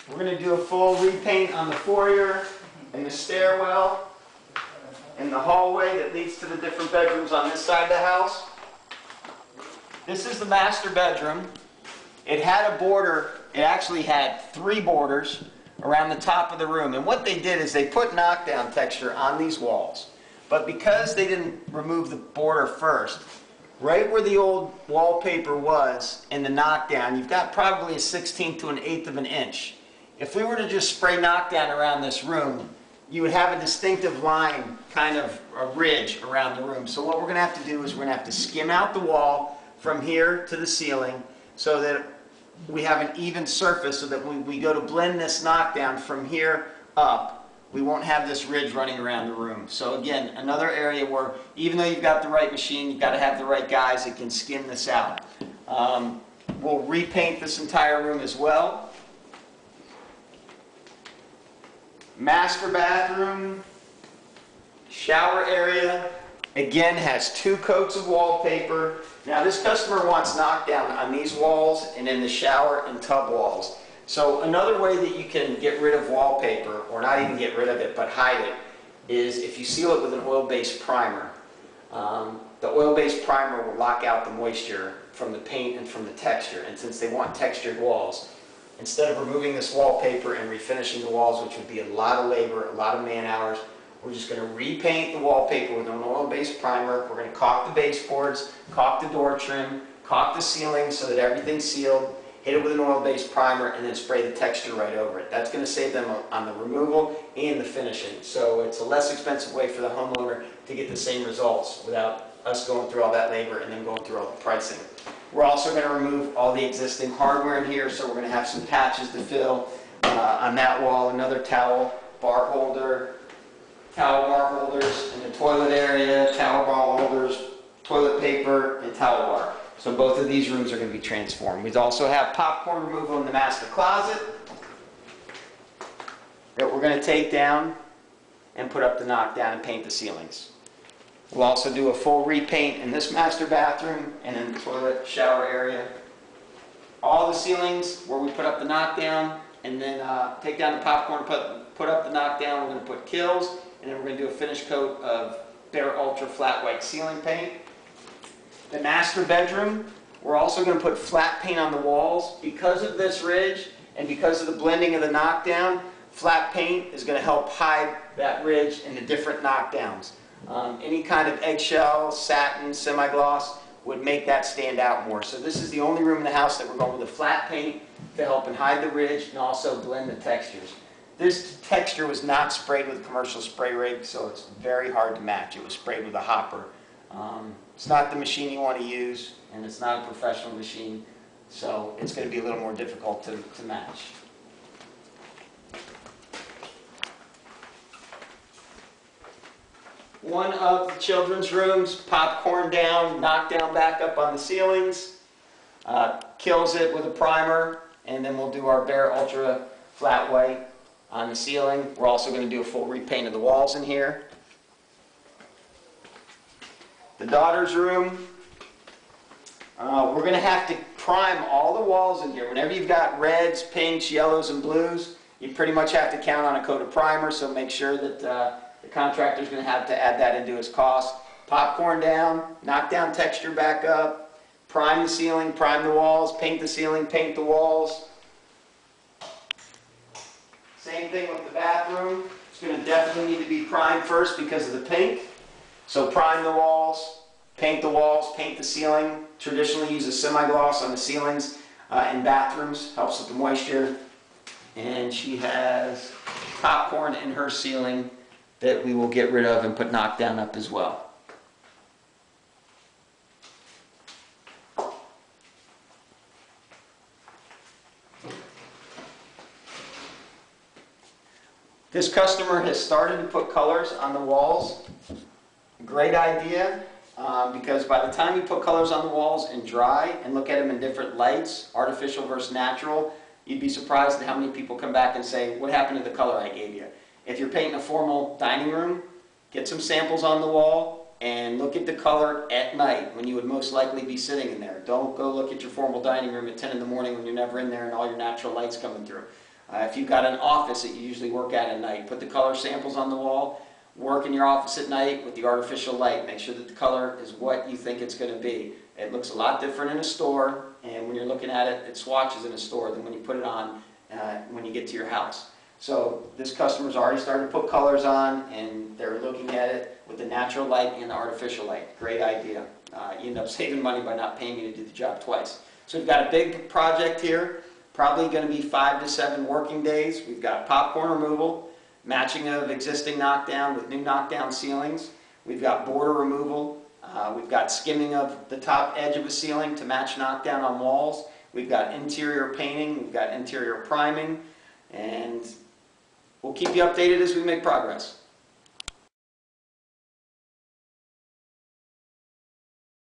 We're going to do a full repaint on the foyer and the stairwell and the hallway that leads to the different bedrooms on this side of the house. This is the master bedroom. It had a border. It actually had 3 borders around the top of the room. And what they did is they put knockdown texture on these walls. But because they didn't remove the border first, right where the old wallpaper was in the knockdown, you've got probably a 1/16 to an 1/8 of an inch. If we were to just spray knockdown around this room, you would have a distinctive line, kind of a ridge around the room. So what we're going to have to do is we're going to have to skim out the wall from here to the ceiling so that we have an even surface, so that when we go to blend this knockdown from here up, we won't have this ridge running around the room. So again, another area where even though you've got the right machine, you've got to have the right guys that can skim this out. We'll repaint this entire room as well. Master bathroom, shower area, again has 2 coats of wallpaper. Now this customer wants knockdown on these walls and in the shower and tub walls. So another way that you can get rid of wallpaper, or not even get rid of it, but hide it, is if you seal it with an oil-based primer. The oil-based primer will lock out the moisture from the paint and from the texture. And since they want textured walls, instead of removing this wallpaper and refinishing the walls, which would be a lot of labor, a lot of man hours, we're just going to repaint the wallpaper with an oil-based primer. We're going to caulk the baseboards, caulk the door trim, caulk the ceiling so that everything's sealed, hit it with an oil-based primer, and then spray the texture right over it. That's going to save them on the removal and the finishing. So it's a less expensive way for the homeowner to get the same results without us going through all that labor and then going through all the pricing. We're also going to remove all the existing hardware in here, so we're going to have some patches to fill on that wall, another towel bar holder, towel bar holders in the toilet area, towel bar holders, toilet paper, and towel bar. So both of these rooms are going to be transformed. We also have popcorn removal in the master closet that we're going to take down and put up the knockdown and paint the ceilings. We'll also do a full repaint in this master bathroom and in the toilet shower area. All the ceilings where we put up the knockdown, and then take down the popcorn, put up the knockdown. We're going to put Kilz, and then we're going to do a finish coat of Behr Ultra Flat White ceiling paint. The master bedroom, we're also going to put flat paint on the walls. Because of this ridge and because of the blending of the knockdown, flat paint is going to help hide that ridge in the different knockdowns. Any kind of eggshell, satin, semi-gloss would make that stand out more. So this is the only room in the house that we're going with a flat paint to help and hide the ridge and also blend the textures. This texture was not sprayed with a commercial spray rig, so it's very hard to match. It was sprayed with a hopper. It's not the machine you want to use, and it's not a professional machine, so it's going to be a little more difficult to match. One of the children's rooms, popcorn down, knockdown back up on the ceilings, Kilz it with a primer, and then we'll do our Behr Ultra Flat White on the ceiling. We're also going to do a full repaint of the walls in here. The daughter's room, we're going to have to prime all the walls in here. Whenever you've got reds, pinks, yellows, and blues, you pretty much have to count on a coat of primer, so make sure that the contractor's going to have to add that into his cost. Popcorn down, knock down texture back up, prime the ceiling, prime the walls, paint the ceiling, paint the walls. Same thing with the bathroom. It's going to definitely need to be primed first because of the pink. So prime the walls, paint the ceiling. Traditionally use a semi-gloss on the ceilings in bathrooms, helps with the moisture. And she has popcorn in her ceiling that we will get rid of and put knockdown up as well. This customer has started to put colors on the walls. Great idea, because by the time you put colors on the walls and dry and look at them in different lights, artificial versus natural, you'd be surprised at how many people come back and say, what happened to the color I gave you? If you're painting a formal dining room, get some samples on the wall and look at the color at night when you would most likely be sitting in there. Don't go look at your formal dining room at 10 in the morning when you're never in there and all your natural light's coming through. If you've got an office that you usually work at night, put the color samples on the wall. Work in your office at night with the artificial light. Make sure that the color is what you think it's going to be. It looks a lot different in a store, and when you're looking at it, it swatches in a store than when you put it on when you get to your house. So this customer's already started to put colors on, and they're looking at it with the natural light and the artificial light. Great idea. You end up saving money by not paying me to do the job twice. So we've got a big project here, probably going to be 5 to 7 working days. We've got popcorn removal, matching of existing knockdown with new knockdown ceilings. We've got border removal. We've got skimming of the top edge of a ceiling to match knockdown on walls. We've got interior painting. We've got interior priming. And we'll keep you updated as we make progress.